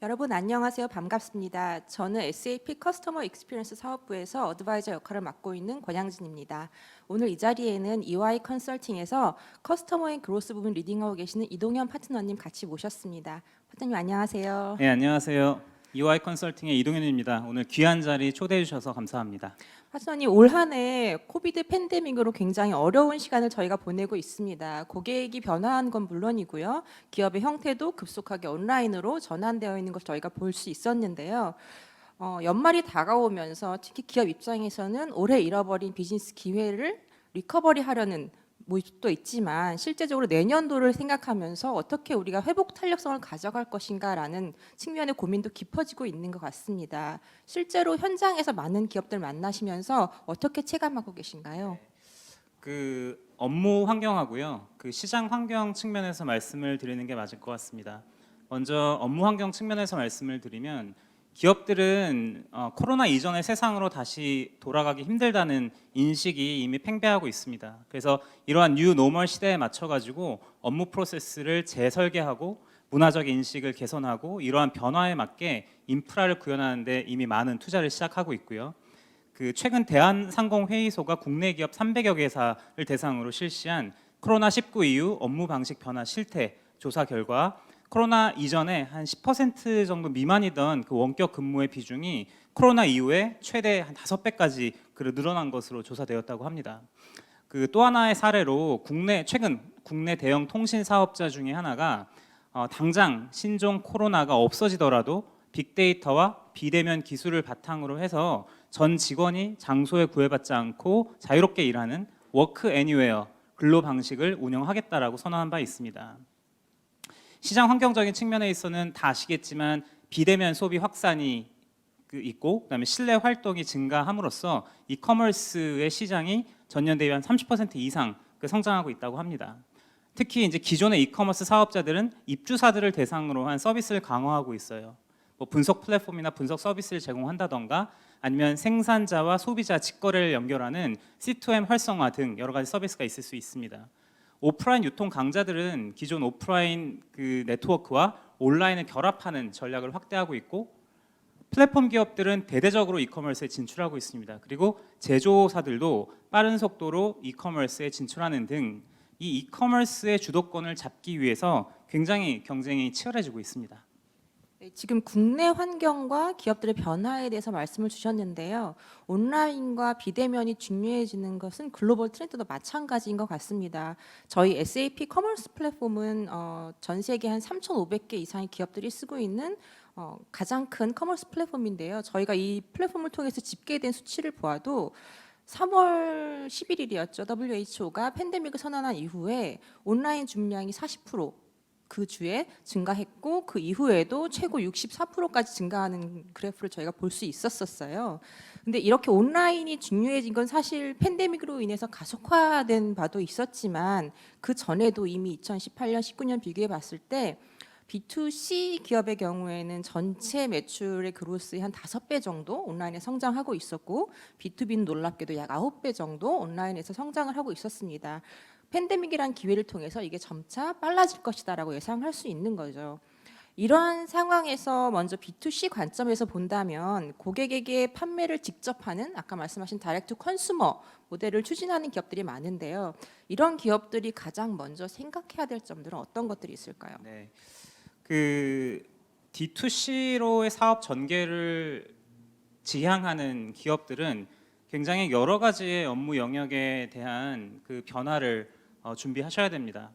여러분 안녕하세요. 반갑습니다. 저는 SAP 커스터머 익스피리언스 사업부에서 어드바이저 역할을 맡고 있는 권양진입니다. 오늘 이 자리에는 EY 컨설팅에서 커스터머의 그로스 부분 리딩하고 계시는 이동현 파트너님 같이 모셨습니다. 파트너님 안녕하세요. 네, 안녕하세요. EY 컨설팅의 이동현입니다. 오늘 귀한 자리 초대해 주셔서 감사합니다. 파트너님 올 한 해 코비드 팬데믹으로 굉장히 어려운 시간을 저희가 보내고 있습니다. 고객이 변화한 건 물론이고요. 기업의 형태도 급속하게 온라인으로 전환되어 있는 것을 저희가 볼 수 있었는데요. 연말이 다가오면서 특히 기업 입장에서는 올해 잃어버린 비즈니스 기회를 리커버리 하려는 모습도 있지만 실제적으로 내년도를 생각하면서 어떻게 우리가 회복 탄력성을 가져갈 것인가라는 측면의 고민도 깊어지고 있는 것 같습니다. 실제로 현장에서 많은 기업들 만나시면서 어떻게 체감하고 계신가요? 그 업무 환경하고요. 그 시장 환경 측면에서 말씀을 드리는 게 맞을 것 같습니다. 먼저 업무 환경 측면에서 말씀을 드리면 기업들은 코로나 이전의 세상으로 다시 돌아가기 힘들다는 인식이 이미 팽배하고 있습니다. 그래서 이러한 뉴 노멀 시대에 맞춰 가지고 업무 프로세스를 재설계하고 문화적 인식을 개선하고 이러한 변화에 맞게 인프라를 구현하는 데 이미 많은 투자를 시작하고 있고요. 그 최근 대한상공회의소가 국내 기업 300여 개사를 대상으로 실시한 코로나19 이후 업무 방식 변화 실태 조사 결과 코로나 이전에 한 10% 정도 미만이던 그 원격 근무의 비중이 코로나 이후에 최대 한 5배까지 늘어난 것으로 조사되었다고 합니다. 그 또 하나의 사례로 최근 국내 대형 통신 사업자 중에 하나가 당장 신종 코로나가 없어지더라도 빅데이터와 비대면 기술을 바탕으로 해서 전 직원이 장소에 구애받지 않고 자유롭게 일하는 워크 애니웨어 근로 방식을 운영하겠다라고 선언한 바 있습니다. 시장 환경적인 측면에 있어서는 다 아시겠지만 비대면 소비 확산이 있고 그다음에 실내 활동이 증가함으로써 이커머스의 시장이 전년 대비 한 30% 이상 성장하고 있다고 합니다. 특히 이제 기존의 이커머스 사업자들은 입주사들을 대상으로 한 서비스를 강화하고 있어요. 뭐 분석 플랫폼이나 분석 서비스를 제공한다던가 아니면 생산자와 소비자 직거래를 연결하는 C2M 활성화 등 여러 가지 서비스가 있을 수 있습니다. 오프라인 유통 강자들은 기존 오프라인 그 네트워크와 온라인을 결합하는 전략을 확대하고 있고 플랫폼 기업들은 대대적으로 이커머스에 진출하고 있습니다. 그리고 제조사들도 빠른 속도로 이커머스에 진출하는 등 이 이커머스의 주도권을 잡기 위해서 굉장히 경쟁이 치열해지고 있습니다. 네, 지금 국내 환경과 기업들의 변화에 대해서 말씀을 주셨는데요. 온라인과 비대면이 중요해지는 것은 글로벌 트렌드도 마찬가지인 것 같습니다. 저희 SAP 커머스 플랫폼은 전 세계 한 3,500개 이상의 기업들이 쓰고 있는 가장 큰 커머스 플랫폼인데요. 저희가 이 플랫폼을 통해서 집계된 수치를 보아도 3월 11일이었죠. WHO가 팬데믹을 선언한 이후에 온라인 주문량이 40%그 주에 증가했고 그 이후에도 최고 64%까지 증가하는 그래프를 저희가 볼 수 있었어요. 근데 이렇게 온라인이 중요해진 건 사실 팬데믹으로 인해서 가속화된 바도 있었지만 그 전에도 이미 2018년, 19년 비교해 봤을 때 B2C 기업의 경우에는 전체 매출의 그로스의 한 5배 정도 온라인에 성장하고 있었고 B2B는 놀랍게도 약 9배 정도 온라인에서 성장을 하고 있었습니다. 팬데믹이란 기회를 통해서 이게 점차 빨라질 것이다라고 예상할 수 있는 거죠. 이러한 상황에서 먼저 B2C 관점에서 본다면 고객에게 판매를 직접 하는 아까 말씀하신 다이렉트 컨슈머 모델을 추진하는 기업들이 많은데요. 이런 기업들이 가장 먼저 생각해야 될 점들은 어떤 것들이 있을까요? 네. 그 D2C로의 사업 전개를 지향하는 기업들은 굉장히 여러 가지의 업무 영역에 대한 그 변화를 준비하셔야 됩니다.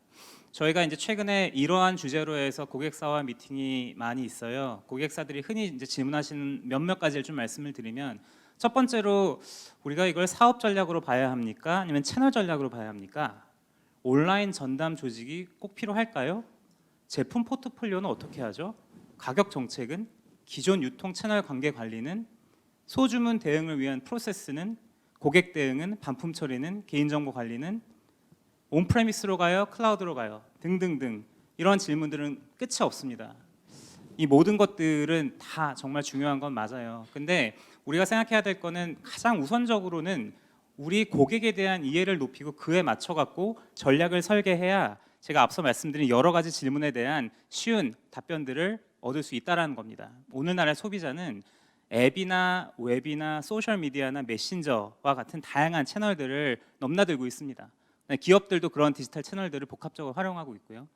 저희가 이제 최근에 이러한 주제로 해서 고객사와 미팅이 많이 있어요. 고객사들이 흔히 이제 질문하시는 몇몇 가지를 좀 말씀을 드리면 첫 번째로 우리가 이걸 사업 전략으로 봐야 합니까? 아니면 채널 전략으로 봐야 합니까? 온라인 전담 조직이 꼭 필요할까요? 제품 포트폴리오는 어떻게 하죠? 가격 정책은? 기존 유통 채널 관계 관리는? 소주문 대응을 위한 프로세스는? 고객 대응은? 반품 처리는? 개인정보 관리는? 온프레미스로 가요? 클라우드로 가요? 등등등 이런 질문들은 끝이 없습니다. 이 모든 것들은 다 정말 중요한 건 맞아요. 근데 우리가 생각해야 될 거는 가장 우선적으로는 우리 고객에 대한 이해를 높이고 그에 맞춰 갖고 전략을 설계해야 제가 앞서 말씀드린 여러 가지 질문에 대한 쉬운 답변들을 얻을 수 있다라는 겁니다. 오늘날의 소비자는 앱이나 웹이나 소셜 미디어나 메신저와 같은 다양한 채널들을 넘나들고 있습니다. 기업들도 그런 디지털 채널들을 복합적으로 활용하고 있고요.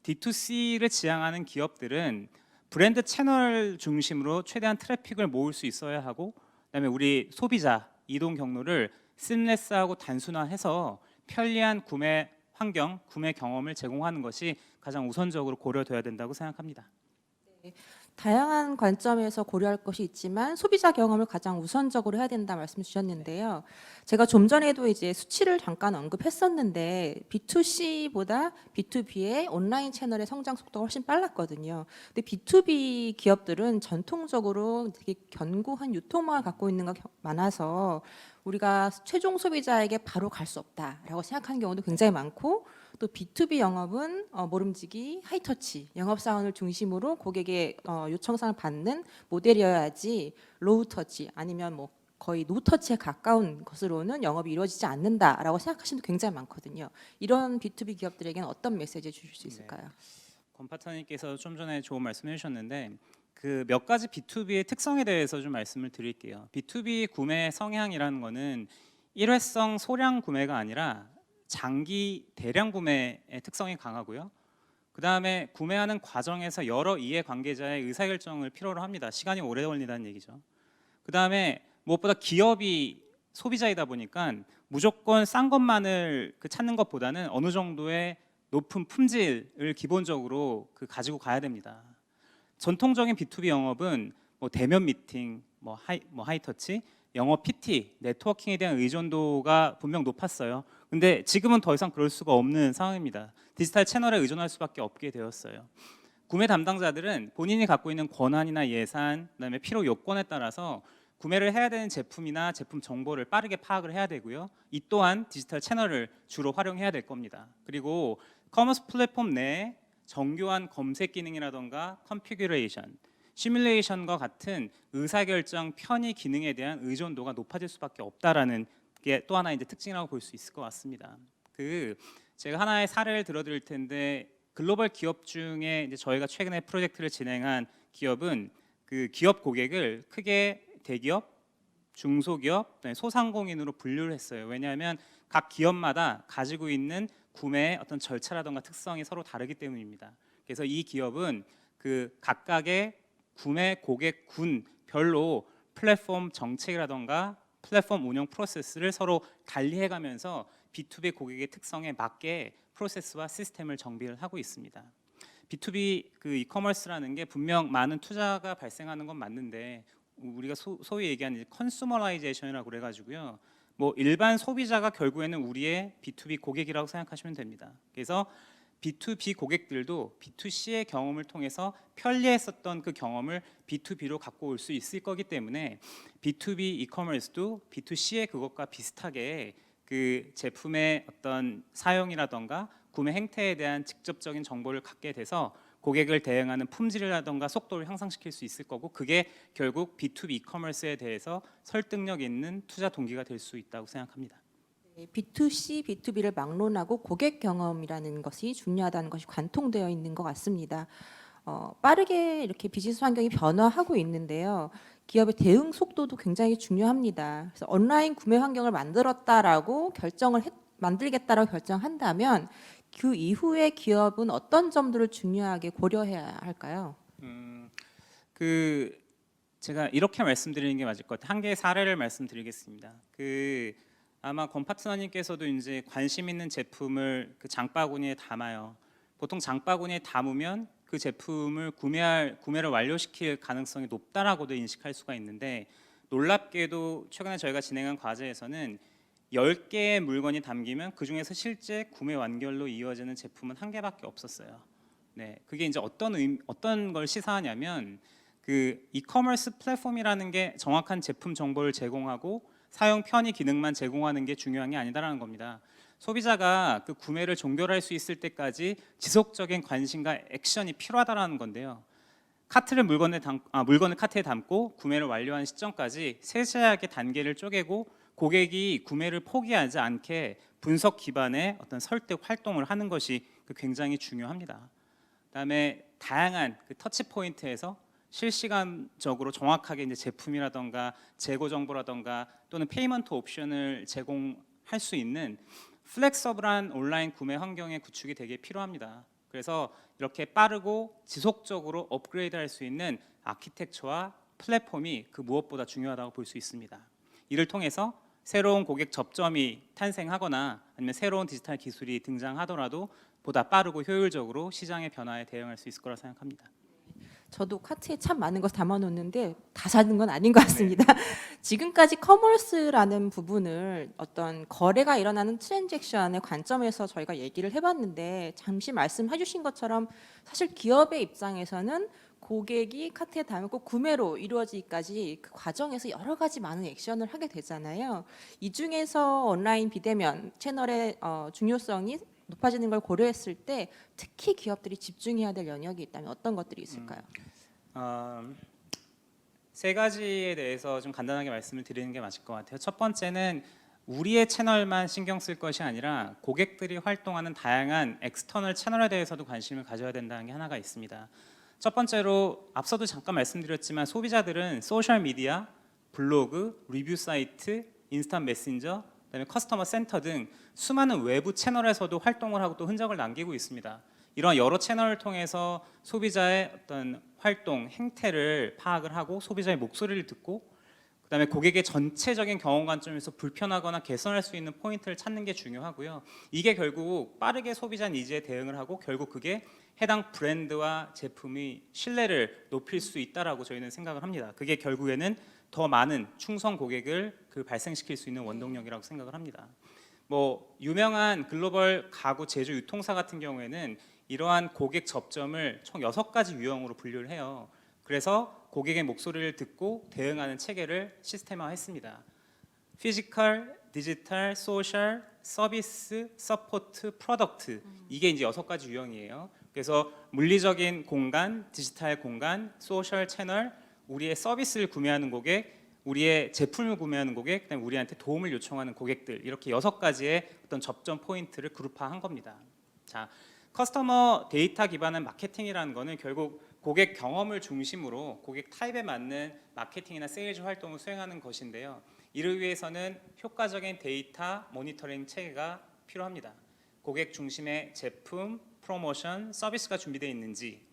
D2C를 지향하는 기업들은 브랜드 채널 중심으로 최대한 트래픽을 모을 수 있어야 하고, 그다음에 우리 소비자 이동 경로를 심레스하고 단순화해서 편리한 구매 환경, 구매 경험을 제공하는 것이 가장 우선적으로 고려돼야 된다고 생각합니다. 다양한 관점에서 고려할 것이 있지만 소비자 경험을 가장 우선적으로 해야 된다 말씀 주셨는데요. 제가 좀 전에도 이제 수치를 잠깐 언급했었는데 B2C보다 B2B의 온라인 채널의 성장 속도가 훨씬 빨랐거든요. 근데 B2B 기업들은 전통적으로 되게 견고한 유통망을 갖고 있는 가 많아서 우리가 최종 소비자에게 바로 갈 수 없다라고 생각하는 경우도 굉장히 많고, 또 B2B 영업은 모름지기, 하이터치, 영업사원을 중심으로 고객의 요청사항을 받는 모델이어야지 로우터치 아니면 뭐 거의 노터치에 가까운 것으로는 영업이 이루어지지 않는다라고 생각하시는 분도 굉장히 많거든요. 이런 B2B 기업들에게는 어떤 메시지 주실 수 있을까요? 권 파트너님께서 좀 전에 좋은 말씀 해주셨는데 그 몇 가지 B2B의 특성에 대해서 좀 말씀을 드릴게요. B2B 구매 성향이라는 거는 일회성 소량 구매가 아니라 장기 대량 구매의 특성이 강하고요. 그 다음에 구매하는 과정에서 여러 이해 관계자의 의사결정을 필요로 합니다. 시간이 오래 걸린다는 얘기죠. 그 다음에 무엇보다 기업이 소비자이다 보니까 무조건 싼 것만을 찾는 것보다는 어느 정도의 높은 품질을 기본적으로 가지고 가야 됩니다. 전통적인 B2B 영업은 뭐 대면 미팅, 하이터치, 영업 PT, 네트워킹에 대한 의존도가 분명 높았어요. 근데 지금은 더 이상 그럴 수가 없는 상황입니다. 디지털 채널에 의존할 수밖에 없게 되었어요. 구매 담당자들은 본인이 갖고 있는 권한이나 예산, 그다음에 필요 요건에 따라서 구매를 해야 되는 제품이나 제품 정보를 빠르게 파악을 해야 되고요. 이 또한 디지털 채널을 주로 활용해야 될 겁니다. 그리고 커머스 플랫폼 내에 정교한 검색 기능이라던가 컨피규레이션, 시뮬레이션과 같은 의사결정 편의 기능에 대한 의존도가 높아질 수밖에 없다라는 게 또 하나 이제 특징이라고 볼 수 있을 것 같습니다. 제가 하나의 사례를 들어드릴 텐데 글로벌 기업 중에 이제 저희가 최근에 프로젝트를 진행한 기업은 그 기업 고객을 크게 대기업, 중소기업, 소상공인으로 분류를 했어요. 왜냐하면 각 기업마다 가지고 있는 구매의 어떤 절차라던가 특성이 서로 다르기 때문입니다. 그래서 이 기업은 그 각각의 구매 고객군 별로 플랫폼 정책이라던가 플랫폼 운영 프로세스를 서로 달리해가면서 B2B 고객의 특성에 맞게 프로세스와 시스템을 정비를 하고 있습니다. B2B 이커머스라는 게 분명 많은 투자가 발생하는 건 맞는데 우리가 소위 얘기하는 컨슈머라이제이션이라고 그래가지고요. 뭐 일반 소비자가 결국에는 우리의 B2B 고객이라고 생각하시면 됩니다. 그래서 B2B 고객들도 B2C의 경험을 통해서 편리했었던 그 경험을 B2B로 갖고 올 수 있을 거기 때문에 B2B 이커머스도 B2C의 그것과 비슷하게 그 제품의 어떤 사용이라던가 구매 행태에 대한 직접적인 정보를 갖게 돼서 고객을 대응하는 품질이라던가 속도를 향상시킬 수 있을 거고, 그게 결국 B2B 이커머스에 대해서 설득력 있는 투자 동기가 될 수 있다고 생각합니다. B2C, B2B를 막론하고 고객 경험이라는 것이 중요하다는 것이 관통되어 있는 것 같습니다. 빠르게 이렇게 비즈니스 환경이 변화하고 있는데요. 기업의 대응 속도도 굉장히 중요합니다. 그래서 온라인 구매 환경을 만들겠다라고 결정한다면 그 이후에 기업은 어떤 점들을 중요하게 고려해야 할까요? 제가 이렇게 말씀드리는 게 맞을 것 같아요. 한 개의 사례를 말씀드리겠습니다. 아마 권 파트너님께서도 이제 관심 있는 제품을 그 장바구니에 담아요. 보통 장바구니에 담으면 그 제품을 구매를 완료시킬 가능성이 높다라고도 인식할 수가 있는데, 놀랍게도 최근에 저희가 진행한 과제에서는 10개의 물건이 담기면 그 중에서 실제 구매 완결로 이어지는 제품은 1개밖에 없었어요. 네, 그게 이제 어떤 걸 시사하냐면 그 이커머스 플랫폼이라는 게 정확한 제품 정보를 제공하고 사용 편의 기능만 제공하는 게 중요한 게 아니다라는 겁니다. 소비자가 그 구매를 종결할 수 있을 때까지 지속적인 관심과 액션이 필요하다라는 건데요. 물건을 카트에 담고 구매를 완료한 시점까지 세세하게 단계를 쪼개고 고객이 구매를 포기하지 않게 분석 기반의 어떤 설득 활동을 하는 것이 굉장히 중요합니다. 그다음에 다양한 그 터치 포인트에서 실시간적으로 정확하게 이제 제품이라던가 재고 정보라던가 또는 페이먼트 옵션을 제공할 수 있는 플렉서블한 온라인 구매 환경의 구축이 되게 필요합니다. 그래서 이렇게 빠르고 지속적으로 업그레이드할 수 있는 아키텍처와 플랫폼이 그 무엇보다 중요하다고 볼 수 있습니다. 이를 통해서 새로운 고객 접점이 탄생하거나 아니면 새로운 디지털 기술이 등장하더라도 보다 빠르고 효율적으로 시장의 변화에 대응할 수 있을 거라 생각합니다. 저도 카트에 참 많은 걸 담아놓는데 다 사는 건 아닌 것 같습니다. 지금까지 커머스라는 부분을 어떤 거래가 일어나는 트랜잭션의 관점에서 저희가 얘기를 해봤는데 잠시 말씀해주신 것처럼 사실 기업의 입장에서는 고객이 카트에 담고 구매로 이루어지기까지 그 과정에서 여러 가지 많은 액션을 하게 되잖아요. 이 중에서 온라인 비대면 채널의 중요성이 높아지는 걸 고려했을 때 특히 기업들이 집중해야 될 영역이 있다면 어떤 것들이 있을까요? 세 가지에 대해서 좀 간단하게 말씀을 드리는 게 맞을 것 같아요. 첫 번째는 우리의 채널만 신경 쓸 것이 아니라 고객들이 활동하는 다양한 엑스터널 채널에 대해서도 관심을 가져야 된다는 게 하나가 있습니다. 첫 번째로 앞서도 잠깐 말씀드렸지만 소비자들은 소셜 미디어, 블로그, 리뷰 사이트, 인스턴트 메신저, 그다음에 커스터머 센터 등 수많은 외부 채널에서도 활동을 하고 또 흔적을 남기고 있습니다. 이런 여러 채널을 통해서 소비자의 어떤 활동, 행태를 파악을 하고 소비자의 목소리를 듣고 그다음에 고객의 전체적인 경험 관점에서 불편하거나 개선할 수 있는 포인트를 찾는 게 중요하고요. 이게 결국 빠르게 소비자 니즈에 대응을 하고 결국 그게 해당 브랜드와 제품의 신뢰를 높일 수 있다라고 저희는 생각을 합니다. 그게 결국에는 더 많은 충성 고객을 발생시킬 수 있는 원동력이라고 생각을 합니다. 뭐 유명한 글로벌 가구 제조 유통사 같은 경우에는 이러한 고객 접점을 총 6가지 유형으로 분류를 해요. 그래서 고객의 목소리를 듣고 대응하는 체계를 시스템화했습니다. 피지컬, 디지털, 소셜, 서비스, 서포트, 프로덕트 이게 이제 6가지 유형이에요. 그래서 물리적인 공간, 디지털 공간, 소셜 채널, 우리의 서비스를 구매하는 고객, 우리의 제품을 구매하는 고객, 그다음에 우리한테 도움을 요청하는 고객들 이렇게 6가지의 어떤 접점 포인트를 그룹화한 겁니다. 자, 커스터머 데이터 기반의 마케팅이라는 거는 결국 고객 경험을 중심으로 고객 타입에 맞는 마케팅이나 세일즈 활동을 수행하는 것인데요. 이를 위해서는 효과적인 데이터 모니터링 체계가 필요합니다. 고객 중심의 제품, 프로모션, 서비스가 준비되어 있는지,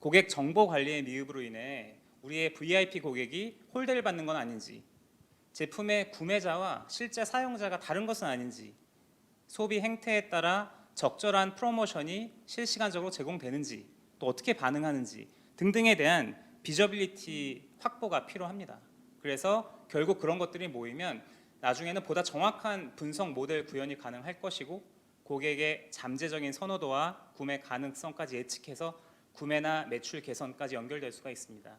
고객 정보 관리의 미흡으로 인해 우리의 VIP 고객이 홀대를 받는 건 아닌지, 제품의 구매자와 실제 사용자가 다른 것은 아닌지, 소비 행태에 따라 적절한 프로모션이 실시간적으로 제공되는지, 또 어떻게 반응하는지 등등에 대한 비저빌리티 확보가 필요합니다. 그래서 결국 그런 것들이 모이면 나중에는 보다 정확한 분석 모델 구현이 가능할 것이고 고객의 잠재적인 선호도와 구매 가능성까지 예측해서 구매나 매출 개선까지 연결될 수가 있습니다.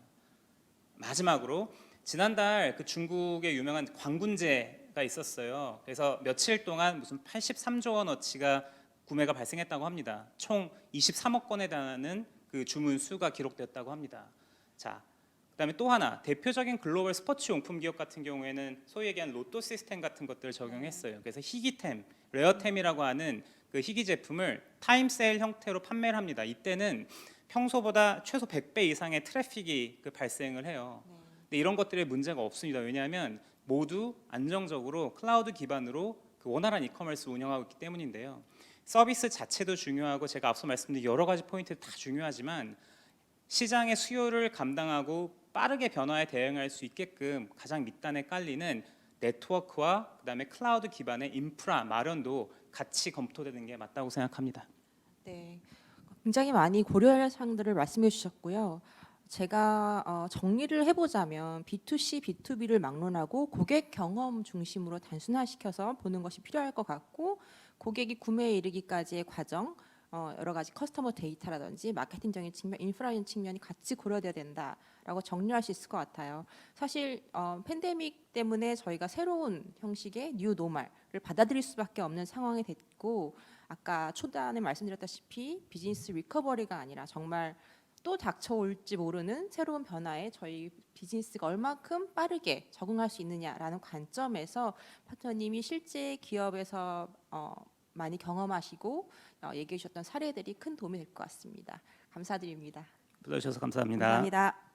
마지막으로 지난달 그 중국의 유명한 광군제가 있었어요. 그래서 며칠 동안 무슨 83조 원어치가 구매가 발생했다고 합니다. 총 23억 건에 달하는 그 주문 수가 기록됐다고 합니다. 자, 그다음에 또 하나 대표적인 글로벌 스포츠 용품 기업 같은 경우에는 소위 얘기한 로또 시스템 같은 것들을 적용했어요. 그래서 희귀템, 레어템이라고 하는 그 희귀 제품을 타임 세일 형태로 판매를 합니다. 이때는 평소보다 최소 100배 이상의 트래픽이 발생을 해요. 근데 이런 것들에 문제가 없습니다. 왜냐하면 모두 안정적으로 클라우드 기반으로 그 원활한 이커머스 운영하고 있기 때문인데요. 서비스 자체도 중요하고 제가 앞서 말씀드린 여러 가지 포인트 다 중요하지만 시장의 수요를 감당하고 빠르게 변화에 대응할 수 있게끔 가장 밑단에 깔리는 네트워크와 그다음에 클라우드 기반의 인프라 마련도 같이 검토되는 게 맞다고 생각합니다. 네, 굉장히 많이 고려할 사항들을 말씀해 주셨고요. 제가 정리를 해보자면 B2C, B2B를 막론하고 고객 경험 중심으로 단순화시켜서 보는 것이 필요할 것 같고 고객이 구매에 이르기까지의 과정, 여러 가지 커스터머 데이터라든지 마케팅적인 측면, 인프라적인 측면이 같이 고려돼야 된다라고 정리할 수 있을 것 같아요. 사실 팬데믹 때문에 저희가 새로운 형식의 뉴 노멀을 받아들일 수밖에 없는 상황이 됐고 아까 초단에 말씀드렸다시피 비즈니스 리커버리가 아니라 정말 또 닥쳐올지 모르는 새로운 변화에 저희 비즈니스가 얼마큼 빠르게 적응할 수 있느냐라는 관점에서 파트너님이 실제 기업에서 많이 경험하시고 얘기해 주셨던 사례들이 큰 도움이 될 것 같습니다. 감사드립니다. 불러주셔서 감사합니다. 감사합니다.